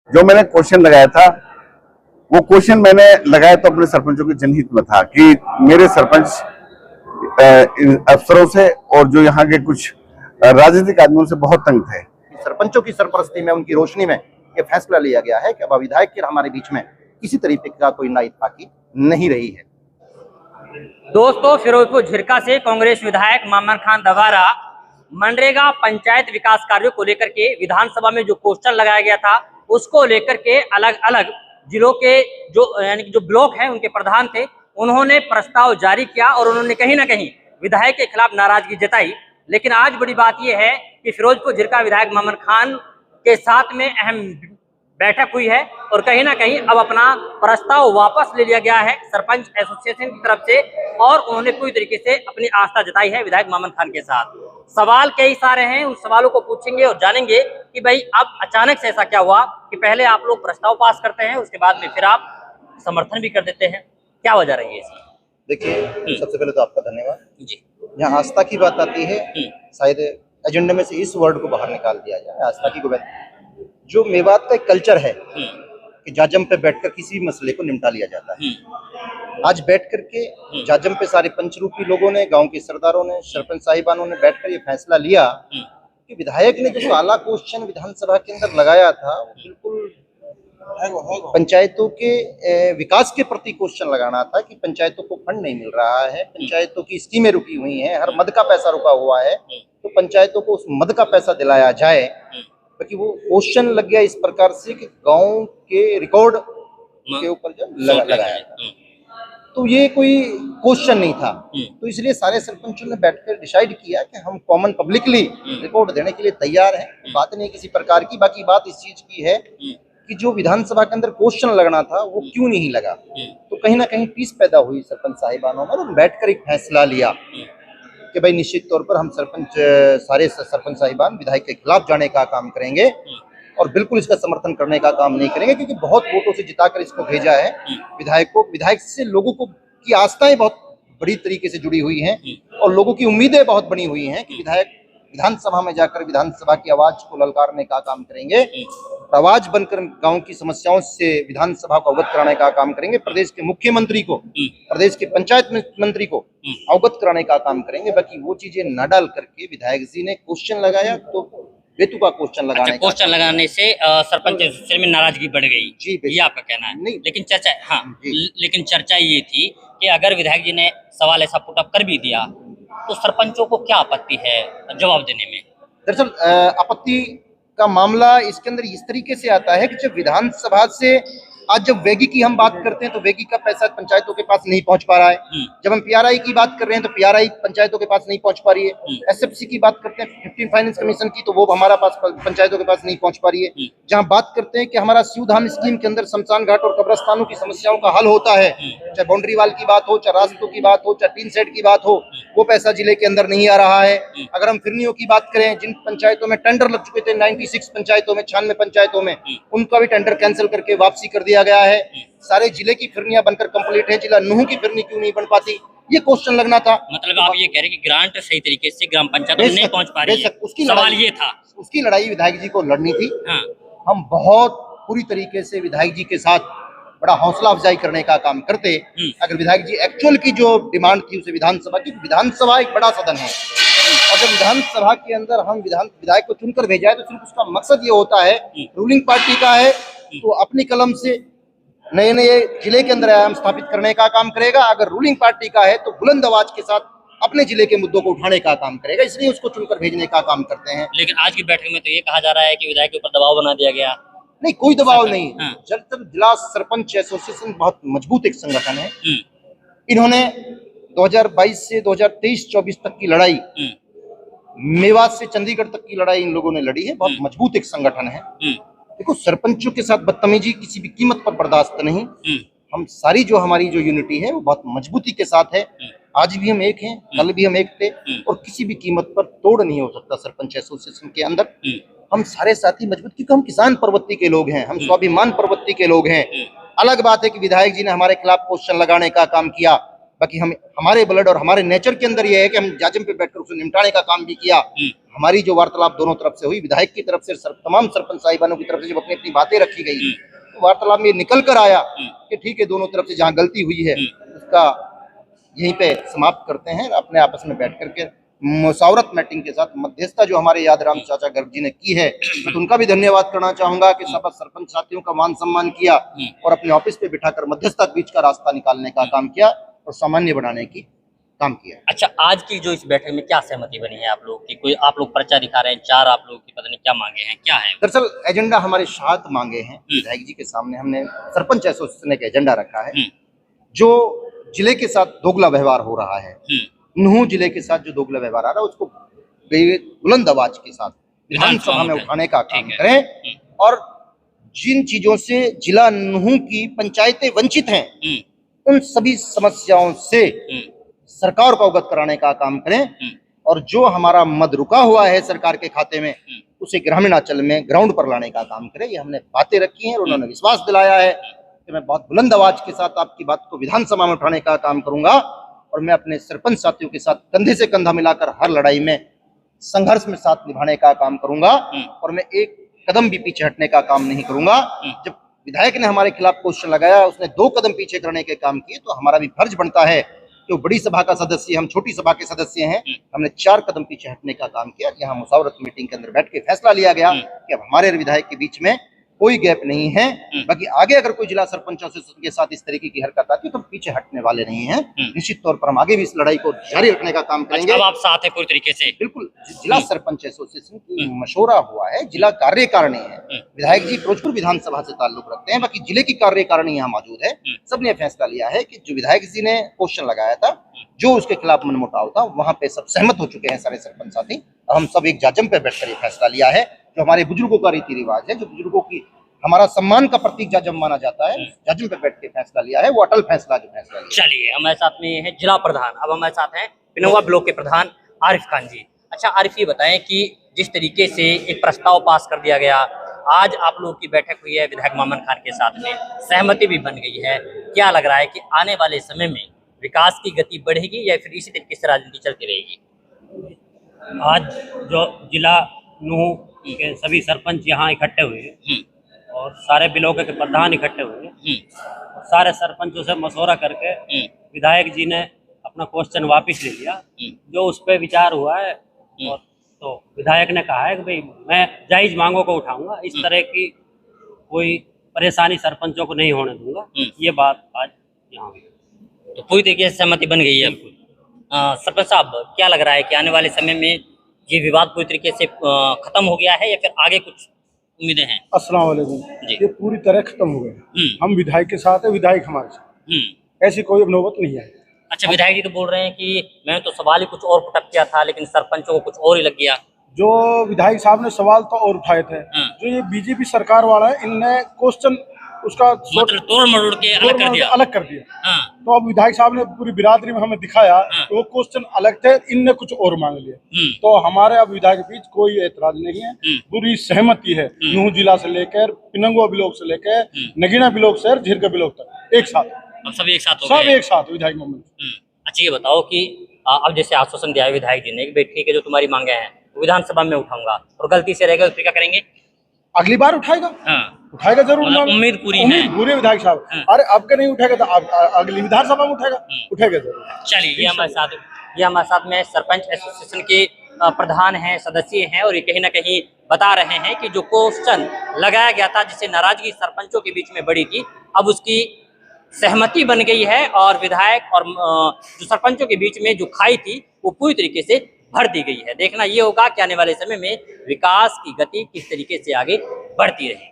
जो मैंने क्वेश्चन लगाया था वो क्वेश्चन मैंने लगाया तो अपने सरपंचों के जनहित में था कि मेरे सरपंच इन अफसरों से और जो यहाँ के कुछ राजनीतिक आदमियों से बहुत तंग थे। सरपंचों की सरपरस्ती में, उनकी रोशनी में ये फैसला लिया गया है कि अब विधायक के हमारे बीच में किसी तरीके का कोई नाइतफाकी नहीं रही है। दोस्तों, फिरोजपुर झिरका से कांग्रेस विधायक मामन खान दवारा मनरेगा पंचायत विकास कार्यों को लेकर के विधानसभा में जो पोस्टर लगाया गया था उसको लेकर के अलग अलग जिलों के जो यानी कि जो ब्लॉक हैं उनके प्रधान थे, उन्होंने प्रस्ताव जारी किया और उन्होंने कहीं ना कहीं विधायक के खिलाफ नाराजगी जताई। लेकिन आज बड़ी बात यह है कि फिरोजपुर झिरका विधायक मामन खान के साथ में अहम बैठक हुई है और कहीं ना कहीं अब अपना प्रस्ताव वापस ले लिया गया है सरपंच एसोसिएशन की तरफ से और उन्होंने पूरी तरीके से अपनी आस्था जताई है विधायक मामन खान के साथ। सवाल कई सारे हैं, उन सवालों को पूछेंगे और जानेंगे कि भाई अब अचानक से ऐसा क्या हुआ कि पहले आप लोग प्रस्ताव पास करते हैं, उसके बाद में फिर आप समर्थन भी कर देते हैं, क्या वजह रही है इसकी? देखिए, सबसे पहले तो आपका धन्यवाद जी। यहाँ आस्था की बात आती है, शायद एजेंडे में से इस वर्ड को बाहर निकाल दिया जाए। आस्था की जो मेवात का एक कल्चर है कि जाजम पे बैठकर किसी भी मसले को निपटा लिया जाता है। आज बैठ करके जाजम पे सारे पंचरूपी लोगों ने, गांव के सरदारों ने, सरपंच साहिबानों ने बैठकर ये फैसला लिया कि विधायक ने जो काला क्वेश्चन विधानसभा के अंदर लगाया था वो बिल्कुल पंचायतों के विकास के प्रति क्वेश्चन लगाना था कि पंचायतों को फंड नहीं मिल रहा है, पंचायतों की स्कीमें रुकी हुई हैं, हर मद का पैसा रुका हुआ है, तो पंचायतों को उस मद का पैसा दिलाया जाए। क्योंकि वो क्वेश्चन लग गया इस प्रकार से कि गांव के रिकॉर्ड के ऊपर जो लगाया था, तो ये कोई क्वेश्चन नहीं था। तो इसलिए सारे सरपंचों ने बैठकर डिसाइड किया कि हम कॉमन पब्लिकली रिकॉर्ड देने के लिए तैयार हैं, बात नहीं किसी प्रकार की। बाकी बात इस चीज की है कि जो विधानसभा के अंदर क्वेश्चन लगना था वो क्यों नहीं लगा, तो कहीं ना कहीं पीस पैदा हुई सरपंच साहिबानों में और बैठकर एक फैसला लिया कि भाई निश्चित तौर पर हम सारे सरपंच साहिबान विधायक के खिलाफ जाने का काम करेंगे और बिल्कुल इसका समर्थन करने का काम नहीं करेंगे, क्योंकि बहुत वोटों से जिताकर इसको भेजा है विधायक को। विधायक से लोगों को की आस्थाएं बहुत बड़ी तरीके से जुड़ी हुई हैं और लोगों की उम्मीदें बहुत बनी हुई हैं कि विधायक विधानसभा में जाकर विधानसभा की आवाज को ललकारने का काम करेंगे, आवाज बनकर गांव की समस्याओं से विधानसभा को अवगत कराने का काम करेंगे, प्रदेश के मुख्यमंत्री को, प्रदेश के पंचायत मंत्री को अवगत कराने का काम करेंगे। बाकी वो चीजें न डाल करके विधायक जी ने क्वेश्चन लगाया तो बेतुका क्वेश्चन लगाने से सरपंच में नाराजगी बढ़ गई जी, ये आपका कहना है? नहीं, लेकिन चर्चा ये थी कि अगर विधायक जी ने सवाल ऐसा पुटअप कर भी दिया तो सरपंचों को क्या आपत्ति है जवाब देने में? दरअसल आपत्ति का मामला इसके अंदर इस तरीके से आता है कि जब विधानसभा से आज जब वेगी की हम बात करते हैं तो वेगी का पैसा पंचायतों के पास नहीं पहुंच पा रहा है। जब हम पीआरआई की बात कर रहे हैं तो पीआरआई पंचायतों के पास नहीं पहुंच पा रही है। एसएफसी की बात करते हैं 15 फाइनेंस कमीशन की, तो वो हमारा पास पंचायतों के पास नहीं पहुंच पा रही है। जहां बात करते हैं कि हमारा शिवधाम स्कीम के अंदर शमशान घाट और कब्रस्तानों की समस्याओं का हल होता है, चाहे बाउंड्री वाल की बात हो, चाहे रास्तों की बात हो, चाहे टीन सेट की बात हो, वो पैसा जिले के अंदर नहीं आ रहा है। अगर हम फिरनियों की बात करें, जिन पंचायतों में टेंडर लग चुके थे 96 पंचायतों में, 96 पंचायतों में, उनका भी टेंडर कैंसिल करके वापसी कर दिया गया है। सारे जिले की फिरनियां बनकर कंप्लीट है, जिला नूह की फिरनी क्यों नहीं बन पाती, ये क्वेश्चन लगना था। मतलब आप ये कह रहे हैं कि ग्रांट सही तरीके से ग्राम पंचायत में नहीं पहुंच पा रही है, उसकी सवाल ये था। उसकी लड़ाई विधायक जी को लड़नी थी। हाँ। हम बहुत पूरी तरीके से विधायक जी के साथ बड़ा हौसला अफजाई करने का काम करते। अगर विधायक जी एक्चुअल की जो डिमांड थी उसे विधानसभा की, विधानसभा एक बड़ा सदन है और जब विधानसभा के अंदर हम विधायक को चुनकर भेजा है तो सिर्फ उसका मकसद ये होता है, रूलिंग पार्टी का है तो अपनी कलम से नए नए जिले के अंदर आयाम स्थापित करने का काम करेगा, अगर रूलिंग पार्टी का है तो बुलंद आवाज के साथ अपने जिले के मुद्दों को उठाने का काम करेगा, इसलिए उसको चुनकर भेजने का काम करते हैं। लेकिन आज की बैठक में तो ये कहा जा रहा है कि विधायक के ऊपर दबाव बना दिया गया। नहीं, कोई दबाव नहीं। जब तक जिला सरपंच एसोसिएशन बहुत मजबूत एक संगठन है, इन्होंने 2022 से 2023-24 तक की लड़ाई, मेवात से चंडीगढ़ तक की लड़ाई इन लोगों ने लड़ी है, बहुत मजबूत एक संगठन है। देखो, सरपंचों के साथ बदतमीजी किसी भी कीमत पर बर्दाश्त नहीं। हम सारी जो हमारी जो यूनिटी है वो बहुत मजबूती के साथ है। आज भी हम एक हैं, कल भी हम एक थे और किसी भी कीमत पर तोड़ नहीं हो सकता सरपंच एसोसिएशन के अंदर। हम सारे साथी मजबूत, क्योंकि हम किसान प्रवृत्ति के लोग हैं, हम स्वाभिमान प्रवृत्ति के लोग हैं। अलग बात है कि विधायक जी ने हमारे खिलाफ क्वेश्चन लगाने का काम किया, बाकी हम हमारे ब्लड और हमारे नेचर के अंदर ये है कि हम जाजम पे बैठकर उसे निपटाने का काम भी किया। हमारी जो वार्तालाप दोनों तरफ से हुई, विधायक की तरफ से, तमाम सरपंच साहिबानों की तरफ से जब अपनी अपनी बातें रखी गई तो वार्तालाप में निकल कर आया कि ठीक है, दोनों तरफ से जहाँ गलती हुई है उसका यहीं पे समाप्त करते हैं, अपने आपस में बैठ करके मुशावरत मीटिंग के साथ मध्यस्थता जो हमारे यादराम चाचा गर्ग जी ने की है, तो उनका भी धन्यवाद करना चाहूंगा कि सब सरपंच साथियों का मान सम्मान किया और अपने ऑफिस पे बिठाकर मध्यस्थता के बीच का रास्ता निकालने का काम किया और सामान्य बनाने की काम किया। अच्छा, आज की जो इस बैठक में क्या सहमति बनी है आप लोग की? कोई आप लोग पर्चा दिखा रहे हैं, 4 आप लोग की पता नहीं क्या मांगे हैं, क्या है? दरअसल एजेंडा हमारे 7 मांगे हैं। विधायक जी के सामने हमने सरपंच एसोसिएशन ने एक एजेंडा रखा है जो जिले के साथ दोगला व्यवहार हो रहा है, नूह जिले के साथ जो दोगला व्यवहार आ रहा है उसको बुलंद आवाज के साथ विधानसभा में उठाने का काम करें और जिन चीजों से जिला नूह की पंचायतें वंचित हैं उन सभी समस्याओं से सरकार को अवगत कराने का काम करें और जो हमारा मद रुका हुआ है सरकार के खाते में उसे ग्रामीणांचल में ग्राउंड पर लाने का काम करें। ये हमने बातें रखी हैं और उन्होंने विश्वास दिलाया है कि मैं बहुत बुलंद आवाज के साथ आपकी बात को विधानसभा में उठाने का काम करूंगा और मैं अपने सरपंच साथियों के साथ कंधे से कंधा मिलाकर हर लड़ाई में संघर्ष में साथ निभाने का काम करूंगा और मैं एक कदम भी पीछे हटने का काम नहीं करूंगा। जब विधायक ने हमारे खिलाफ क्वेश्चन लगाया, उसने 2 कदम पीछे करने के काम किए, तो हमारा भी फर्ज बनता है कि बड़ी सभा का सदस्य, हम छोटी सभा के सदस्य हैं, हमने 4 कदम पीछे हटने का काम किया। यहाँ मुशावरत मीटिंग के अंदर बैठ के फैसला लिया गया कि अब हमारे विधायक के बीच में कोई गैप नहीं है। बाकी आगे अगर कोई जिला सरपंच के साथ इस तरीके की हरकत आती है तो पीछे हटने वाले नहीं हैं। निश्चित तौर पर हम आगे भी इस लड़ाई को जारी रखने का काम करेंगे। अब आप साथ हैं पूरी तरीके से? बिल्कुल, जिला सरपंच एसोसिएशन की मशवरा हुआ है, जिला कार्यकारिणी है। विधायक जी फिरोजपुर विधानसभा से ताल्लुक रखते हैं, बाकी जिले की कार्यकारिणी यहाँ मौजूद है। सबने फैसला लिया है कि जो विधायक जी ने क्वेश्चन लगाया था, जो उसके खिलाफ मनमुटाव था, वहां पे सब सहमत हो चुके हैं सारे सरपंच साथी। हम सब एक जाजम पे बैठकर ये फैसला लिया है। जो हमारे बुजुर्गों का रीति रिवाज है, जो बुजुर्गों की हमारा सम्मान का प्रतीक जाजम माना जाता है, जाजम पे बैठ के फैसला लिया है, वो अटल फैसला जो फैसला लिया। चलिए, हमारे साथ में है जिला प्रधान, अब हमारे साथ हैं पिनौवा ब्लॉक के प्रधान आरिफ खान जी। अच्छा आरिफ, ये बताएं कि जिस तरीके से एक प्रस्ताव पास कर दिया गया, आज आप लोगों की बैठक हुई है विधायक मामन खान के साथ में, सहमति भी बन गई है, क्या लग रहा है कि आने वाले समय में विकास की गति बढ़ेगी या फिर इसी तरीके से राजनीति चलती रहेगी? आज जो जिला नूह के सभी सरपंच यहाँ इकट्ठे हुए हैं और सारे ब्लॉक के प्रधान इकट्ठे हुए हैं, सारे सरपंचों से मशवरा करके विधायक जी ने अपना क्वेश्चन वापस ले लिया, जो उस पर विचार हुआ है। और तो विधायक ने कहा है कि भाई मैं जायज मांगों को उठाऊंगा, इस तरह की कोई परेशानी सरपंचों को नहीं होने दूंगा। ये बात आज यहाँ हुई, तो पूरी तरीके से सहमति बन गई है। सरपंच साहब, क्या लग रहा है कि आने वाले समय में ये विवाद पूरी तरीके से खत्म हो गया है या फिर आगे कुछ उम्मीदें हैं? अस्सलाम वालेकुम। ये पूरी तरह खत्म हो गया। हम विधायक के साथ है, विधायक हमारे साथ, ऐसी कोई नौबत नहीं है। अच्छा, विधायक जी तो बोल रहे हैं कि मैंने तो सवाल ही कुछ और पुटअप किया था लेकिन सरपंचों को कुछ और ही लग गया। जो विधायक साहब ने सवाल तो और उठाए थे, जो ये बीजेपी सरकार वाला है, इनने क्वेश्चन उसका मतलब तोड़ मरोड़ के अलग कर दिया। तो अब विधायक साहब ने पूरी बिरादरी में हमें दिखाया कि वो क्वेश्चन अलग थे, इनने कुछ और मांग लिया। तो हमारे अब विधायक के बीच कोई एतराज नहीं है, पूरी सहमति है। नूह जिला से लेकर पिनंगवा ब्लॉक से लेकर नगीना ब्लॉक से झिरका ब्लॉक तक एक साथ, सब एक साथ, सब एक साथ विधायक मोहम्मद। अच्छा, ये बताओ कि अब जैसे आश्वासन दिया है विधायक जी ने कि भाई ठीक है, जो तुम्हारी मांगे हैं विधानसभा में उठाऊंगा, और गलती से रहेगा तो क्या करेंगे? अगली बार उठाएगा। उठाएगा जरूर, उम्मीद पूरी है। पूरे विधायक साहब, अरे अब का नहीं उठाएगा तो अगली विधानसभा में उठेगा जरूर। चलिए, ये हमारे साथ में सरपंच एसोसिएशन के प्रधान हैं, सदस्य हैं, और ये कहीं ना कहीं बता रहे हैं कि जो क्वेश्चन लगाया गया था जिससे नाराजगी सरपंचों के बीच में बढ़ी थी, अब उसकी सहमति बन गई है और विधायक और जो सरपंचों के बीच में जो खाई थी वो पूरी तरीके से भर दी गई है। देखना ये होगा कि आने वाले समय में विकास की गति किस तरीके से आगे बढ़ती रहेगी।